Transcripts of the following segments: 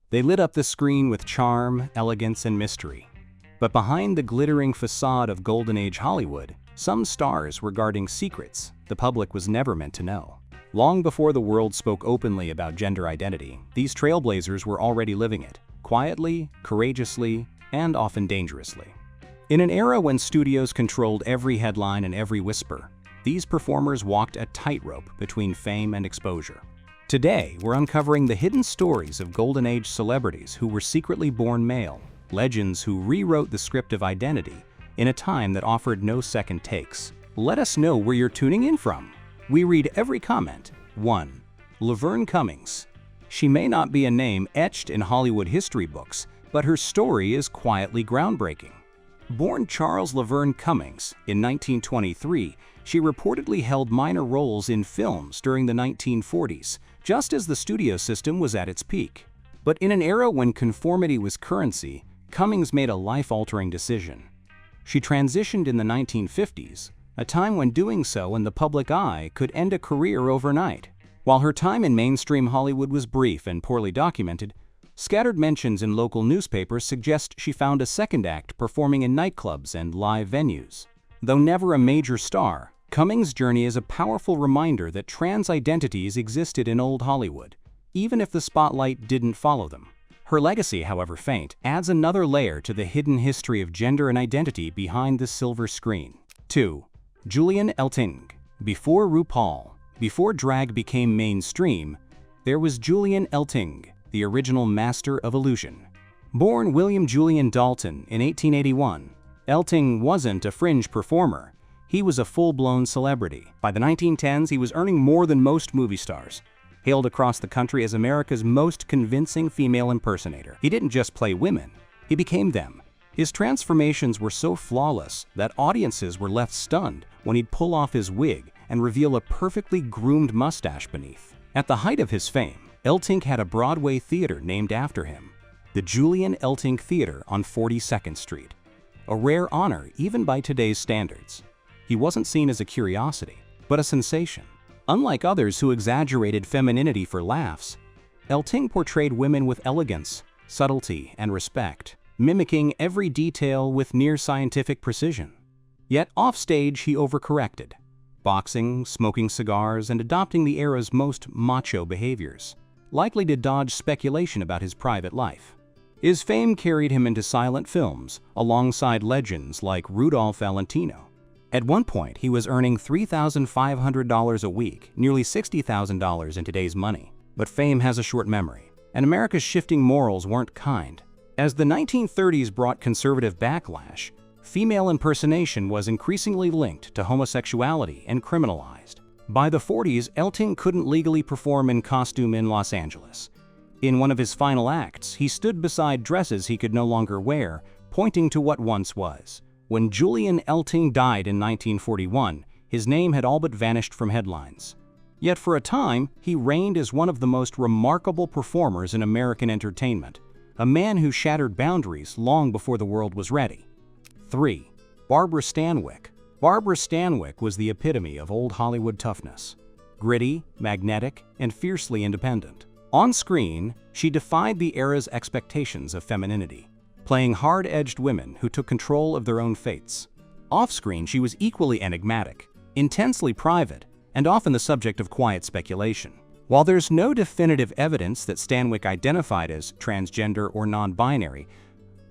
They lit up the screen with charm, elegance, and mystery. But behind the glittering facade of Golden Age Hollywood, some stars were guarding secrets the public was never meant to know. Long before the world spoke openly about gender identity, these trailblazers were already living it, quietly, courageously, and often dangerously. In an era when studios controlled every headline and every whisper, these performers walked a tightrope between fame and exposure. Today, we're uncovering the hidden stories of Golden Age celebrities who were secretly born male, legends who rewrote the script of identity in a time that offered no second takes. Let us know where you're tuning in from. We read every comment. 1. Laverne Cummings. She may not be a name etched in Hollywood history books, but her story is quietly groundbreaking. Born Charles Laverne Cummings in 1923, she reportedly held minor roles in films during the 1940s, just as the studio system was at its peak. But in an era when conformity was currency, Cummings made a life-altering decision. She transitioned in the 1950s, a time when doing so in the public eye could end a career overnight. While her time in mainstream Hollywood was brief and poorly documented, scattered mentions in local newspapers suggest she found a second act performing in nightclubs and live venues. Though never a major star, Cummings' journey is a powerful reminder that trans identities existed in old Hollywood, even if the spotlight didn't follow them. Her legacy, however faint, adds another layer to the hidden history of gender and identity behind the silver screen. 2. Julian Elting. Before RuPaul, before drag became mainstream, there was Julian Elting, the original master of illusion. Born William Julian Dalton in 1881, Elting wasn't a fringe performer. He was a full-blown celebrity. By the 1910s, he was earning more than most movie stars. Hailed across the country as America's most convincing female impersonator. He didn't just play women, he became them. His transformations were so flawless that audiences were left stunned when he'd pull off his wig and reveal a perfectly groomed mustache beneath. At the height of his fame, Elting had a Broadway theater named after him, the Julian Elting Theater on 42nd Street, a rare honor even by today's standards. He wasn't seen as a curiosity, but a sensation. Unlike others who exaggerated femininity for laughs, Elting portrayed women with elegance, subtlety, and respect, mimicking every detail with near-scientific precision. Yet offstage he overcorrected, boxing, smoking cigars, and adopting the era's most macho behaviors, likely to dodge speculation about his private life. His fame carried him into silent films, alongside legends like Rudolph Valentino. At one point, he was earning $3,500 a week, nearly $60,000 in today's money. But fame has a short memory, and America's shifting morals weren't kind. As the 1930s brought conservative backlash, female impersonation was increasingly linked to homosexuality and criminalized. By the 40s, Elting couldn't legally perform in costume in Los Angeles. In one of his final acts, he stood beside dresses he could no longer wear, pointing to what once was. When Julian Elting died in 1941, his name had all but vanished from headlines. Yet for a time, he reigned as one of the most remarkable performers in American entertainment, a man who shattered boundaries long before the world was ready. 3. Barbara Stanwyck. Barbara Stanwyck was the epitome of old Hollywood toughness. Gritty, magnetic, and fiercely independent. On screen, she defied the era's expectations of femininity, playing hard-edged women who took control of their own fates. Off-screen, she was equally enigmatic, intensely private, and often the subject of quiet speculation. While there's no definitive evidence that Stanwyck identified as transgender or non-binary,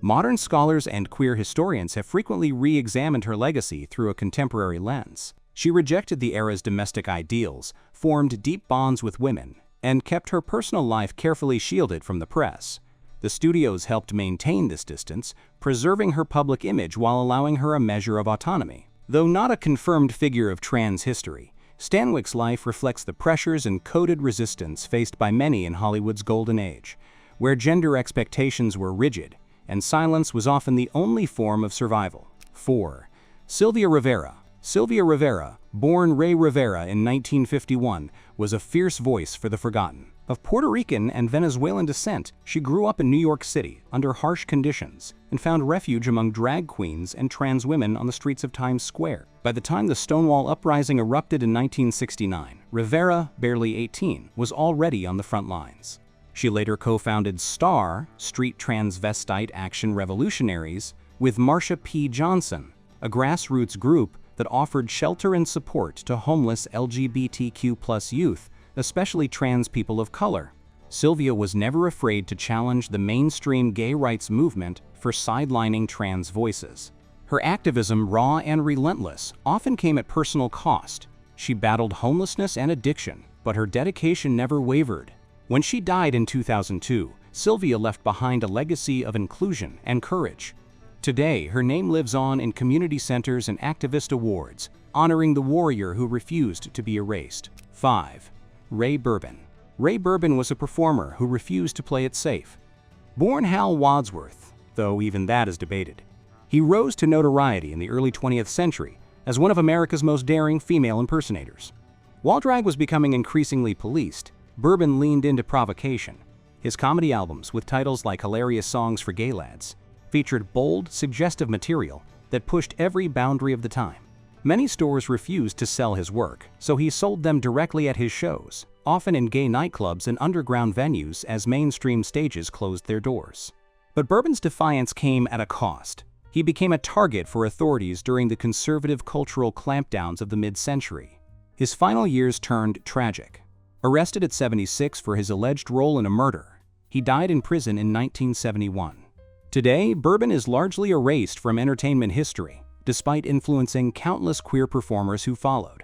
modern scholars and queer historians have frequently re-examined her legacy through a contemporary lens. She rejected the era's domestic ideals, formed deep bonds with women, and kept her personal life carefully shielded from the press. The studios helped maintain this distance, preserving her public image while allowing her a measure of autonomy. Though not a confirmed figure of trans history, Stanwyck's life reflects the pressures and coded resistance faced by many in Hollywood's golden age, where gender expectations were rigid and silence was often the only form of survival. 4. Sylvia Rivera. Sylvia Rivera, born Ray Rivera in 1951, was a fierce voice for the forgotten. Of Puerto Rican and Venezuelan descent, she grew up in New York City under harsh conditions and found refuge among drag queens and trans women on the streets of Times Square. By the time the Stonewall Uprising erupted in 1969, Rivera, barely 18, was already on the front lines. She later co-founded STAR, Street Transvestite Action Revolutionaries, with Marsha P. Johnson, a grassroots group that offered shelter and support to homeless LGBTQ+ youth, especially trans people of color. Sylvia was never afraid to challenge the mainstream gay rights movement for sidelining trans voices. Her activism, raw and relentless, often came at personal cost. She battled homelessness and addiction, but her dedication never wavered. When she died in 2002, Sylvia left behind a legacy of inclusion and courage. Today, her name lives on in community centers and activist awards, honoring the warrior who refused to be erased. 5. Ray Bourbon. Ray Bourbon was a performer who refused to play it safe. Born Hal Wadsworth, though even that is debated, he rose to notoriety in the early 20th century as one of America's most daring female impersonators. While drag was becoming increasingly policed, Bourbon leaned into provocation. His comedy albums, with titles like Hilarious Songs for Gay Lads, featured bold, suggestive material that pushed every boundary of the time. Many stores refused to sell his work, so he sold them directly at his shows, often in gay nightclubs and underground venues as mainstream stages closed their doors. But Bourbon's defiance came at a cost. He became a target for authorities during the conservative cultural clampdowns of the mid-century. His final years turned tragic. Arrested at 76 for his alleged role in a murder, he died in prison in 1971. Today, Bourbon is largely erased from entertainment history, despite influencing countless queer performers who followed.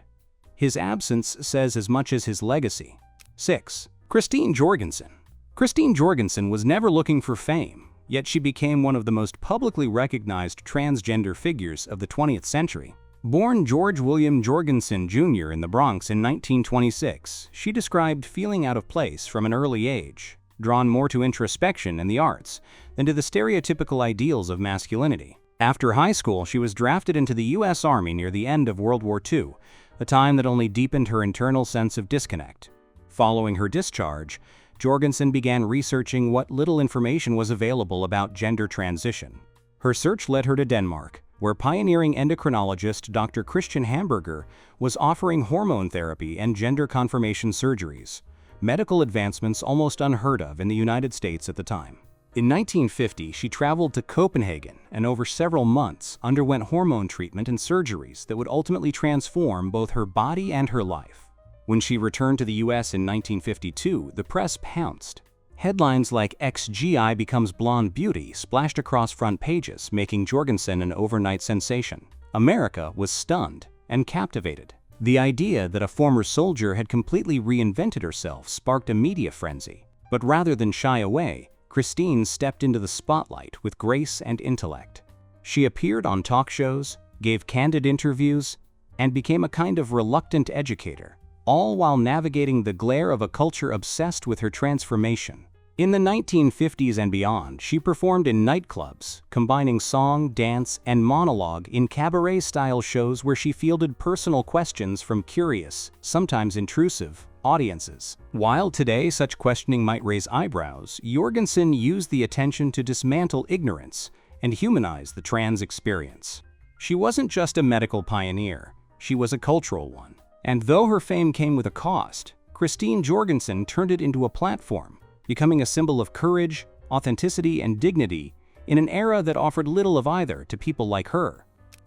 His absence says as much as his legacy. 6. Christine Jorgensen. Christine Jorgensen was never looking for fame, yet she became one of the most publicly recognized transgender figures of the 20th century. Born George William Jorgensen Jr. in the Bronx in 1926, she described feeling out of place from an early age, drawn more to introspection and the arts than to the stereotypical ideals of masculinity. After high school, she was drafted into the U.S. Army near the end of World War II, a time that only deepened her internal sense of disconnect. Following her discharge, Jorgensen began researching what little information was available about gender transition. Her search led her to Denmark, where pioneering endocrinologist Dr. Christian Hamburger was offering hormone therapy and gender confirmation surgeries, medical advancements almost unheard of in the United States at the time. In 1950, she traveled to Copenhagen and over several months underwent hormone treatment and surgeries that would ultimately transform both her body and her life. When she returned to the US in 1952, the press pounced. Headlines like "XGI becomes blonde beauty" splashed across front pages, making Jorgensen an overnight sensation. America was stunned and captivated. The idea that a former soldier had completely reinvented herself sparked a media frenzy. But rather than shy away, Christine stepped into the spotlight with grace and intellect. She appeared on talk shows, gave candid interviews, and became a kind of reluctant educator, all while navigating the glare of a culture obsessed with her transformation. In the 1950s and beyond, she performed in nightclubs, combining song, dance, and monologue in cabaret-style shows where she fielded personal questions from curious, sometimes intrusive, audiences. While today such questioning might raise eyebrows, Jorgensen used the attention to dismantle ignorance and humanize the trans experience. She wasn't just a medical pioneer, she was a cultural one. And though her fame came with a cost, Christine Jorgensen turned it into a platform, becoming a symbol of courage, authenticity, and dignity in an era that offered little of either to people like her.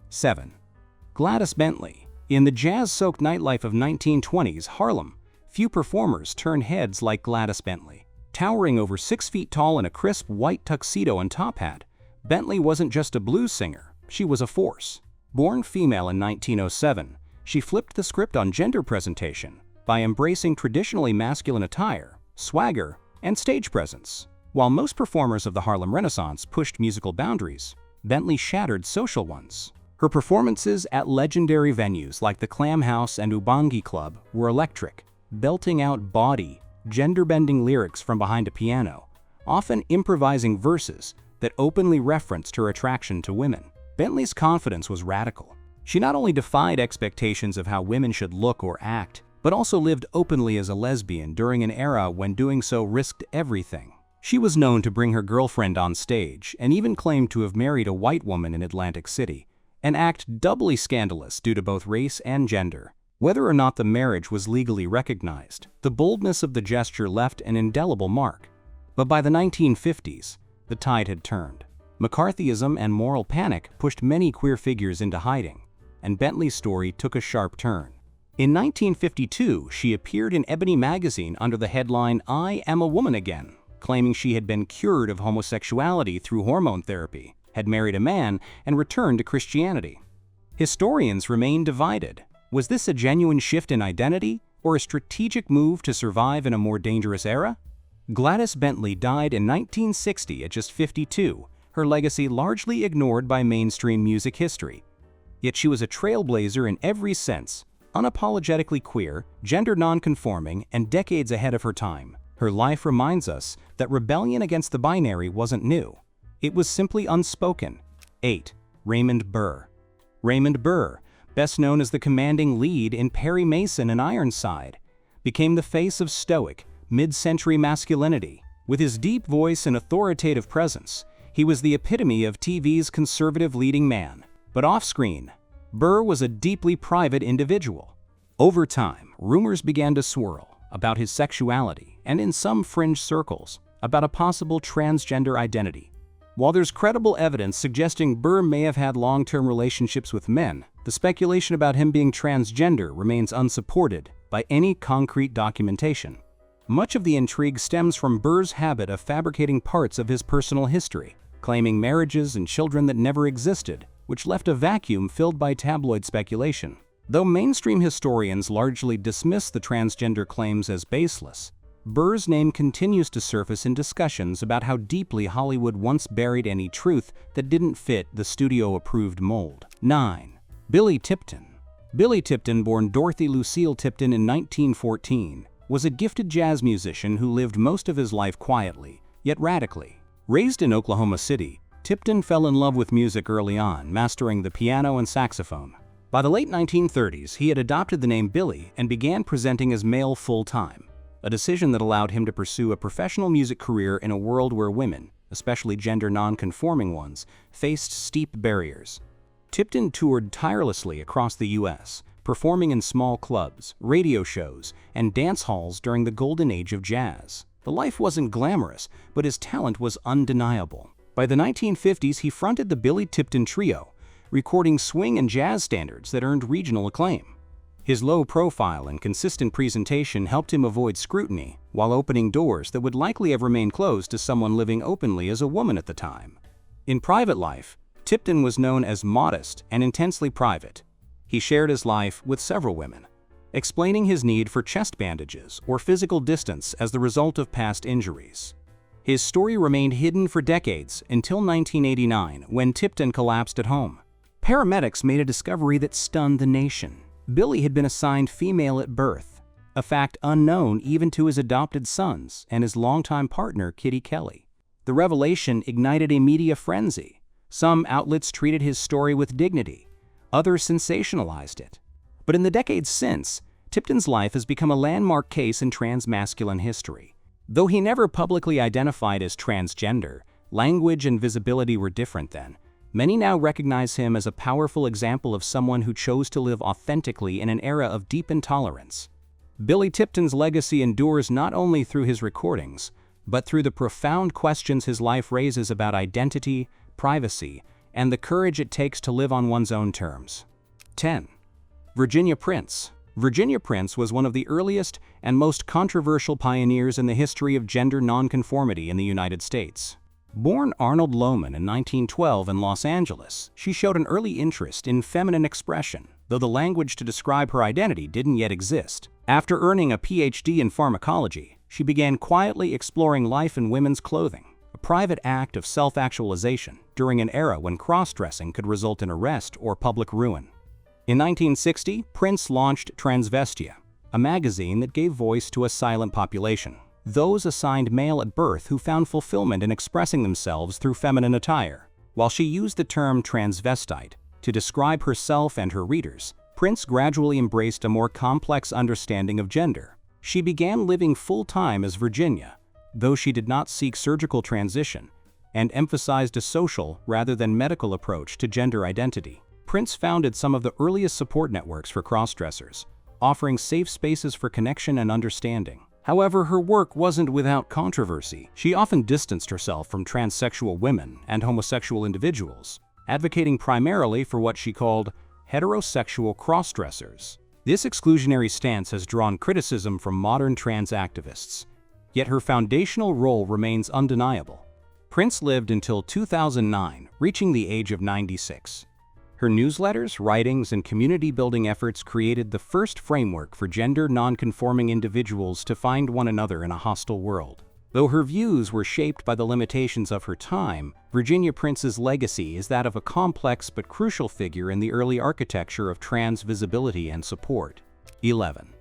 7. Gladys Bentley. In the jazz-soaked nightlife of 1920s Harlem, few performers turned heads like Gladys Bentley. Towering over 6 feet tall in a crisp white tuxedo and top hat, Bentley wasn't just a blues singer, she was a force. Born female in 1907, she flipped the script on gender presentation by embracing traditionally masculine attire, swagger, and stage presence. While most performers of the Harlem Renaissance pushed musical boundaries, Bentley shattered social ones. Her performances at legendary venues like the Clam House and Ubangi Club were electric, belting out bawdy, gender-bending lyrics from behind a piano, often improvising verses that openly referenced her attraction to women. Bentley's confidence was radical. She not only defied expectations of how women should look or act, but also lived openly as a lesbian during an era when doing so risked everything. She was known to bring her girlfriend on stage and even claimed to have married a white woman in Atlantic City, an act doubly scandalous due to both race and gender. Whether or not the marriage was legally recognized, the boldness of the gesture left an indelible mark. But by the 1950s, the tide had turned. McCarthyism and moral panic pushed many queer figures into hiding, and Bentley's story took a sharp turn. In 1952, she appeared in Ebony magazine under the headline, "I Am a Woman Again," claiming she had been cured of homosexuality through hormone therapy, had married a man, and returned to Christianity. Historians remain divided. Was this a genuine shift in identity, or a strategic move to survive in a more dangerous era? Gladys Bentley died in 1960 at just 52, her legacy largely ignored by mainstream music history. Yet she was a trailblazer in every sense, unapologetically queer, gender nonconforming, and decades ahead of her time. Her life reminds us that rebellion against the binary wasn't new. It was simply unspoken. 8. Raymond Burr. Raymond Burr, best known as the commanding lead in Perry Mason and Ironside, became the face of stoic, mid-century masculinity. With his deep voice and authoritative presence, he was the epitome of TV's conservative leading man. But off-screen, Burr was a deeply private individual. Over time, rumors began to swirl about his sexuality and, in some fringe circles, about a possible transgender identity. While there's credible evidence suggesting Burr may have had long-term relationships with men, the speculation about him being transgender remains unsupported by any concrete documentation. Much of the intrigue stems from Burr's habit of fabricating parts of his personal history, claiming marriages and children that never existed, which left a vacuum filled by tabloid speculation. Though mainstream historians largely dismiss the transgender claims as baseless, Burr's name continues to surface in discussions about how deeply Hollywood once buried any truth that didn't fit the studio-approved mold. 9. Billy Tipton. Billy Tipton, born Dorothy Lucille Tipton in 1914, was a gifted jazz musician who lived most of his life quietly, yet radically. Raised in Oklahoma City, Tipton fell in love with music early on, mastering the piano and saxophone. By the late 1930s, he had adopted the name Billy and began presenting as male full-time, a decision that allowed him to pursue a professional music career in a world where women, especially gender non-conforming ones, faced steep barriers. Tipton toured tirelessly across the U.S., performing in small clubs, radio shows, and dance halls during the golden age of jazz. The life wasn't glamorous, but his talent was undeniable. By the 1950s, he fronted the Billy Tipton Trio, recording swing and jazz standards that earned regional acclaim. His low profile and consistent presentation helped him avoid scrutiny, while opening doors that would likely have remained closed to someone living openly as a woman at the time. In private life, Tipton was known as modest and intensely private. He shared his life with several women, explaining his need for chest bandages or physical distance as the result of past injuries. His story remained hidden for decades until 1989, when Tipton collapsed at home. Paramedics made a discovery that stunned the nation. Billy had been assigned female at birth, a fact unknown even to his adopted sons and his longtime partner, Kitty Kelly. The revelation ignited a media frenzy. Some outlets treated his story with dignity, others sensationalized it. But in the decades since, Tipton's life has become a landmark case in transmasculine history. Though he never publicly identified as transgender, language and visibility were different then. Many now recognize him as a powerful example of someone who chose to live authentically in an era of deep intolerance. Billy Tipton's legacy endures not only through his recordings, but through the profound questions his life raises about identity, privacy, and the courage it takes to live on one's own terms. 10. Virginia Prince. Virginia Prince was one of the earliest and most controversial pioneers in the history of gender nonconformity in the United States. Born Arnold Lohman in 1912 in Los Angeles, she showed an early interest in feminine expression, though the language to describe her identity didn't yet exist. After earning a PhD in pharmacology, she began quietly exploring life in women's clothing, a private act of self-actualization during an era when cross-dressing could result in arrest or public ruin. In 1960, Prince launched Transvestia, a magazine that gave voice to a silent population, those assigned male at birth who found fulfillment in expressing themselves through feminine attire. While she used the term transvestite to describe herself and her readers, Prince gradually embraced a more complex understanding of gender. She began living full-time as Virginia, though she did not seek surgical transition, and emphasized a social rather than medical approach to gender identity. Prince founded some of the earliest support networks for crossdressers, offering safe spaces for connection and understanding. However, her work wasn't without controversy. She often distanced herself from transsexual women and homosexual individuals, advocating primarily for what she called heterosexual cross-dressers. This exclusionary stance has drawn criticism from modern trans activists, yet her foundational role remains undeniable. Prince lived until 2009, reaching the age of 96. Her newsletters, writings, and community-building efforts created the first framework for gender non-conforming individuals to find one another in a hostile world. Though her views were shaped by the limitations of her time, Virginia Prince's legacy is that of a complex but crucial figure in the early architecture of trans visibility and support. 11.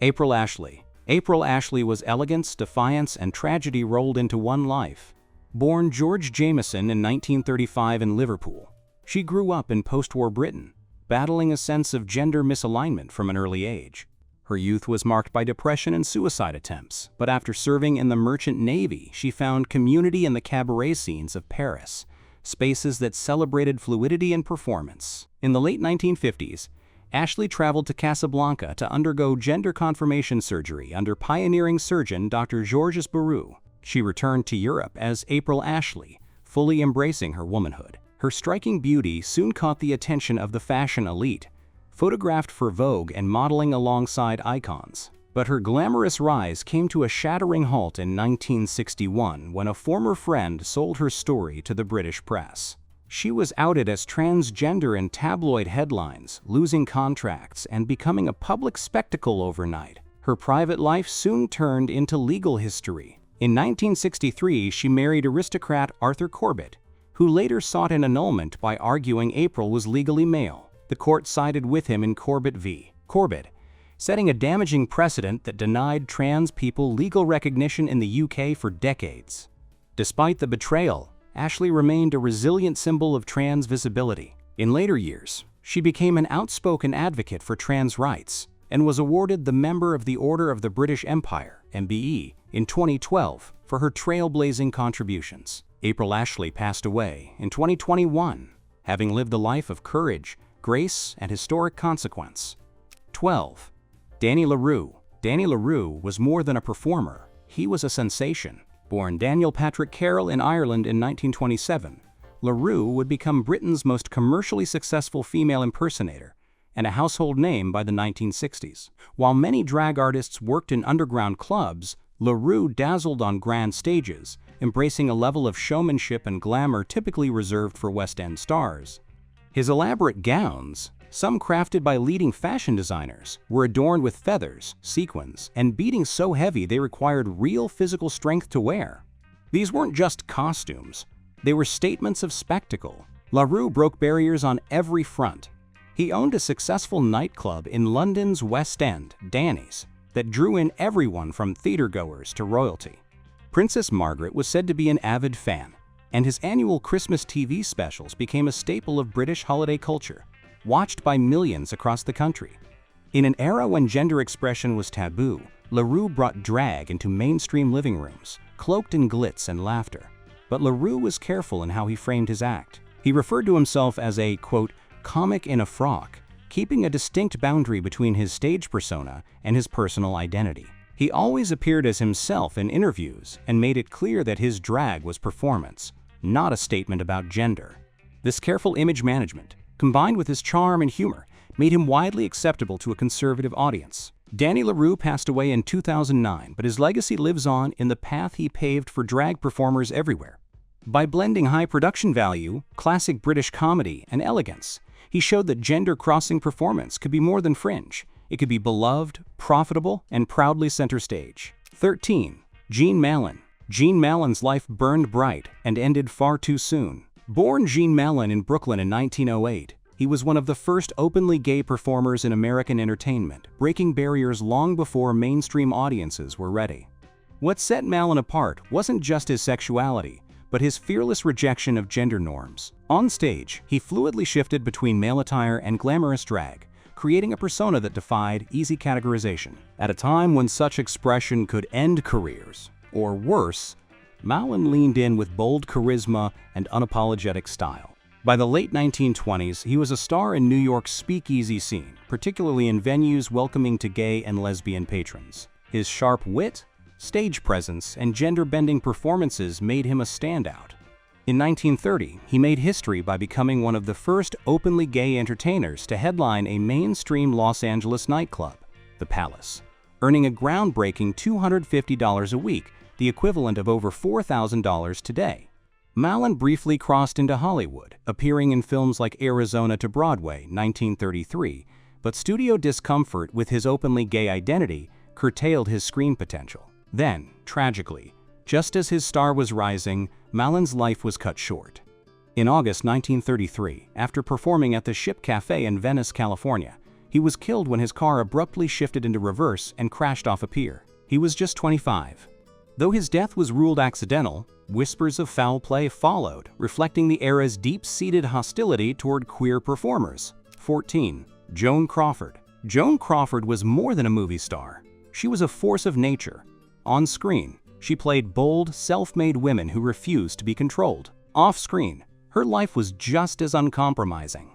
April Ashley. April Ashley was elegance, defiance, and tragedy rolled into one life. Born George Jameson in 1935 in Liverpool, she grew up in post-war Britain, battling a sense of gender misalignment from an early age. Her youth was marked by depression and suicide attempts, but after serving in the Merchant Navy, she found community in the cabaret scenes of Paris, spaces that celebrated fluidity and performance. In the late 1950s, Ashley traveled to Casablanca to undergo gender confirmation surgery under pioneering surgeon Dr. Georges Barou. She returned to Europe as April Ashley, fully embracing her womanhood. Her striking beauty soon caught the attention of the fashion elite, photographed for Vogue and modeling alongside icons. But her glamorous rise came to a shattering halt in 1961 when a former friend sold her story to the British press. She was outed as transgender in tabloid headlines, losing contracts and becoming a public spectacle overnight. Her private life soon turned into legal history. In 1963, she married aristocrat Arthur Corbett, who later sought an annulment by arguing April was legally male. The court sided with him in Corbett v. Corbett, setting a damaging precedent that denied trans people legal recognition in the UK for decades. Despite the betrayal, Ashley remained a resilient symbol of trans visibility. In later years, she became an outspoken advocate for trans rights and was awarded the Member of the Order of the British Empire, MBE, in 2012 for her trailblazing contributions. April Ashley passed away in 2021, having lived a life of courage, grace, and historic consequence. 12. Danny LaRue. Danny LaRue was more than a performer. He was a sensation. Born Daniel Patrick Carroll in Ireland in 1927, LaRue would become Britain's most commercially successful female impersonator and a household name by the 1960s. While many drag artists worked in underground clubs, LaRue dazzled on grand stages, embracing a level of showmanship and glamour typically reserved for West End stars. His elaborate gowns, some crafted by leading fashion designers, were adorned with feathers, sequins, and beading so heavy they required real physical strength to wear. These weren't just costumes, they were statements of spectacle. LaRue broke barriers on every front. He owned a successful nightclub in London's West End, Danny's, that drew in everyone from theatergoers to royalty. Princess Margaret was said to be an avid fan, and his annual Christmas TV specials became a staple of British holiday culture, watched by millions across the country. In an era when gender expression was taboo, LaRue brought drag into mainstream living rooms, cloaked in glitz and laughter. But LaRue was careful in how he framed his act. He referred to himself as a, quote, comic in a frock, keeping a distinct boundary between his stage persona and his personal identity. He always appeared as himself in interviews and made it clear that his drag was performance, not a statement about gender. This careful image management, combined with his charm and humor, made him widely acceptable to a conservative audience. Danny LaRue passed away in 2009, but his legacy lives on in the path he paved for drag performers everywhere. By blending high production value, classic British comedy, and elegance, he showed that gender-crossing performance could be more than fringe. It could be beloved, profitable, and proudly center stage. 13. Jean Malin. Jean Malin's life burned bright and ended far too soon. Born Jean Malin in Brooklyn in 1908, he was one of the first openly gay performers in American entertainment, breaking barriers long before mainstream audiences were ready. What set Malin apart wasn't just his sexuality, but his fearless rejection of gender norms. On stage, he fluidly shifted between male attire and glamorous drag, creating a persona that defied easy categorization. At a time when such expression could end careers, or worse, Malin leaned in with bold charisma and unapologetic style. By the late 1920s, he was a star in New York's speakeasy scene, particularly in venues welcoming to gay and lesbian patrons. His sharp wit, stage presence, and gender-bending performances made him a standout. In 1930, he made history by becoming one of the first openly gay entertainers to headline a mainstream Los Angeles nightclub, the Palace, earning a groundbreaking $250 a week, the equivalent of over $4,000 today. Mallon briefly crossed into Hollywood, appearing in films like Arizona to Broadway, 1933, but studio discomfort with his openly gay identity curtailed his screen potential. Then, tragically, just as his star was rising, Mallon's life was cut short. In August 1933, after performing at the Ship Cafe in Venice, California, he was killed when his car abruptly shifted into reverse and crashed off a pier. He was just 25. Though his death was ruled accidental, whispers of foul play followed, reflecting the era's deep-seated hostility toward queer performers. 14. Joan Crawford. Joan Crawford was more than a movie star. She was a force of nature. On screen, she played bold, self-made women who refused to be controlled. Off-screen, her life was just as uncompromising.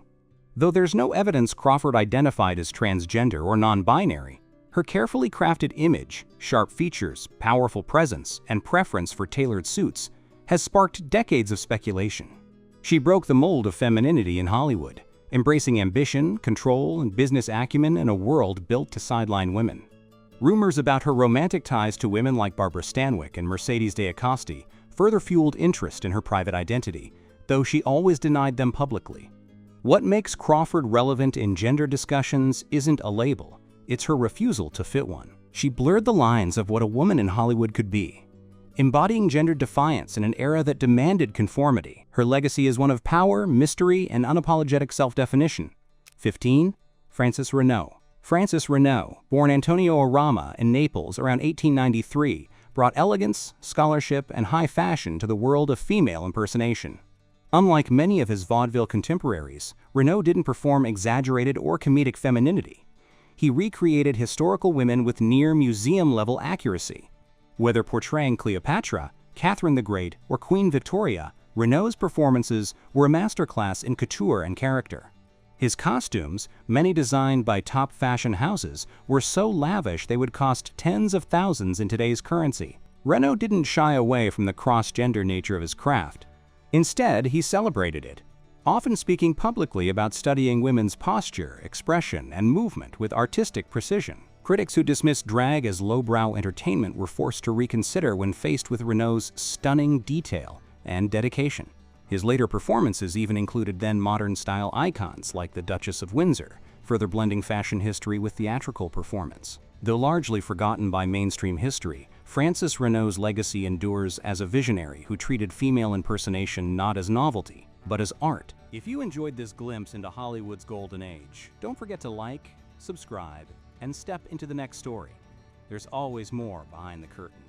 Though there's no evidence Crawford identified as transgender or non-binary, her carefully crafted image, sharp features, powerful presence, and preference for tailored suits has sparked decades of speculation. She broke the mold of femininity in Hollywood, embracing ambition, control, and business acumen in a world built to sideline women. Rumors about her romantic ties to women like Barbara Stanwyck and Mercedes D'Acosta further fueled interest in her private identity, though she always denied them publicly. What makes Crawford relevant in gender discussions isn't a label, it's her refusal to fit one. She blurred the lines of what a woman in Hollywood could be, embodying gender defiance in an era that demanded conformity. Her legacy is one of power, mystery, and unapologetic self-definition. 15. Frances Renaud. Frances Renaud, born Antonio Arama in Naples around 1893, brought elegance, scholarship, and high fashion to the world of female impersonation. Unlike many of his vaudeville contemporaries, Renaud didn't perform exaggerated or comedic femininity. He recreated historical women with near museum-level accuracy. Whether portraying Cleopatra, Catherine the Great, or Queen Victoria, Renaud's performances were a masterclass in couture and character. His costumes, many designed by top fashion houses, were so lavish they would cost tens of thousands in today's currency. Renaud didn't shy away from the cross-gender nature of his craft. Instead, he celebrated it, often speaking publicly about studying women's posture, expression, and movement with artistic precision. Critics who dismissed drag as lowbrow entertainment were forced to reconsider when faced with Renaud's stunning detail and dedication. His later performances even included then-modern-style icons like the Duchess of Windsor, further blending fashion history with theatrical performance. Though largely forgotten by mainstream history, Frances Renaud's legacy endures as a visionary who treated female impersonation not as novelty, but as art. If you enjoyed this glimpse into Hollywood's golden age, don't forget to like, subscribe, and step into the next story. There's always more behind the curtain.